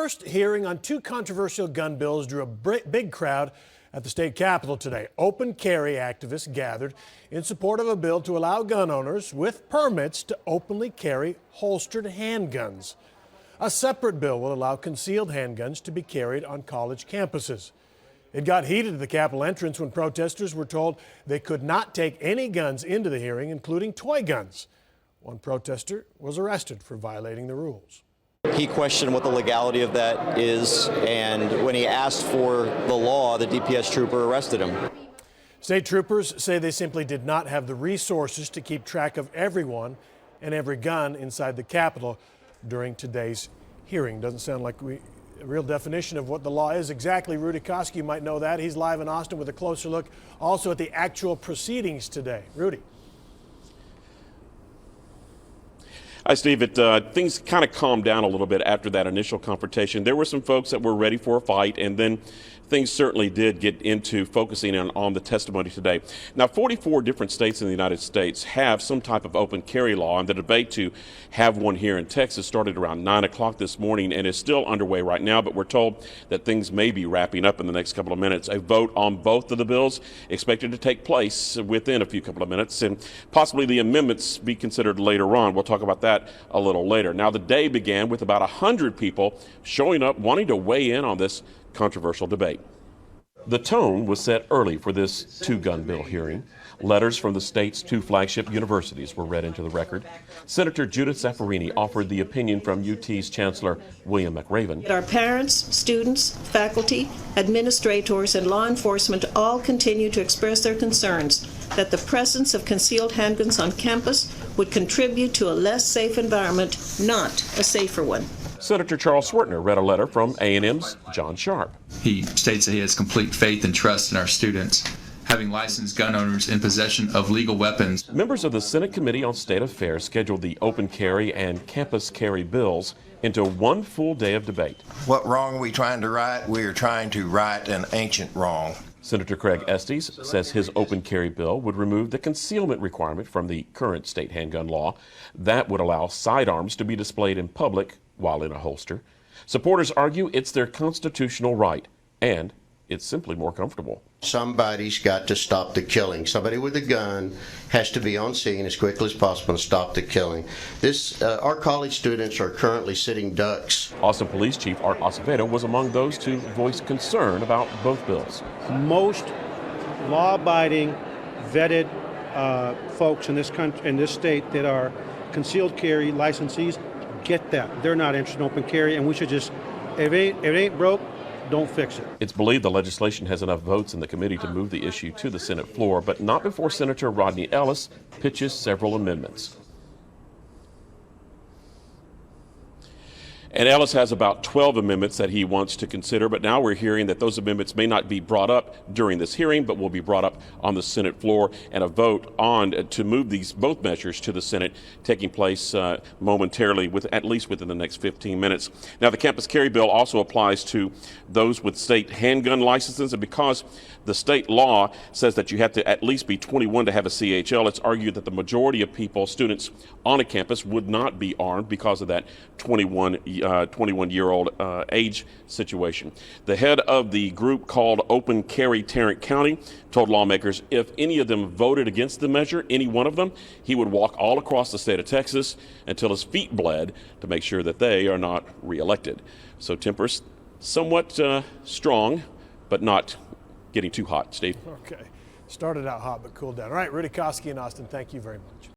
first hearing on two controversial gun bills drew a big crowd at the state capitol today. Open carry activists gathered in support of a bill to allow gun owners with permits to openly carry holstered handguns. A separate bill will allow concealed handguns to be carried on college campuses. It got heated at the Capitol entrance when protesters were told they could not take any guns into the hearing, including toy guns. One protester was arrested for violating the rules. He questioned what the legality of that is, and when he asked for the law, the DPS trooper arrested him. State troopers say they simply did not have the resources to keep track of everyone and every gun inside the Capitol during today's hearing. Doesn't sound like a real definition of what the law is exactly. Rudy Koski, you might know that. He's live in Austin with a closer look also at the actual proceedings today. Rudy. Hi, Steve. Things kind of calmed down a little bit after that initial confrontation. There were some folks that were ready for a fight, and then things certainly did get into focusing on the testimony today. Now, 44 different states in the United States have some type of open carry law, and the debate to have one here in Texas started around 9 o'clock this morning and is still underway right now, but we're told that things may be wrapping up in the next couple of minutes. A vote on both of the bills expected to take place within a few couple of minutes, and possibly the amendments be considered later on. We'll talk about that a little later. Now, the day began with about 100 people showing up wanting to weigh in on this controversial debate. The tone was set early for this two-gun bill hearing. Letters from the state's two flagship universities were read into the record. Senator Judith Zaffirini offered the opinion from UT's Chancellor William McRaven. Our parents, students, faculty, administrators, and law enforcement all continue to express their concerns that the presence of concealed handguns on campus would contribute to a less safe environment, not a safer one. Senator Charles Swertner read a letter from A&M's John Sharp. He states that he has complete faith and trust in our students, having licensed gun owners in possession of legal weapons. Members of the Senate Committee on State Affairs scheduled the open carry and campus carry bills into one full day of debate. What wrong are we trying to right? We are trying to right an ancient wrong. Senator Craig Estes says his open carry bill would remove the concealment requirement from the current state handgun law. That would allow sidearms to be displayed in public while in a holster. Supporters argue it's their constitutional right, and it's simply more comfortable. Somebody's got to stop the killing. Somebody with a gun has to be on scene as quickly as possible and stop the killing. Our college students are currently sitting ducks. Austin Police Chief Art Acevedo was among those to voice concern about both bills. Most law-abiding, vetted folks in this country, in this state that are concealed carry licensees get that. They're not interested in open carry, and we should just, if it ain't broke, don't fix it. It's believed the legislation has enough votes in the committee to move the issue to the Senate floor, but not before Senator Rodney Ellis pitches several amendments. And Ellis has about 12 amendments that he wants to consider, but now we're hearing that those amendments may not be brought up during this hearing, but will be brought up on the Senate floor, and a vote on to move these both measures to the Senate taking place momentarily, at least within the next 15 minutes. Now, the campus carry bill also applies to those with state handgun licenses, and because the state law says that you have to at least be 21 to have a CHL, it's argued that the majority of students on a campus would not be armed because of that 21-year-old age situation. The head of the group called Open Carry Tarrant County told lawmakers if any of them voted against the measure, any one of them, he would walk all across the state of Texas until his feet bled to make sure that they are not reelected. So tempers somewhat strong, but not getting too hot. Steve? Okay. Started out hot, but cooled down. All right, Rudy Koski in Austin, thank you very much.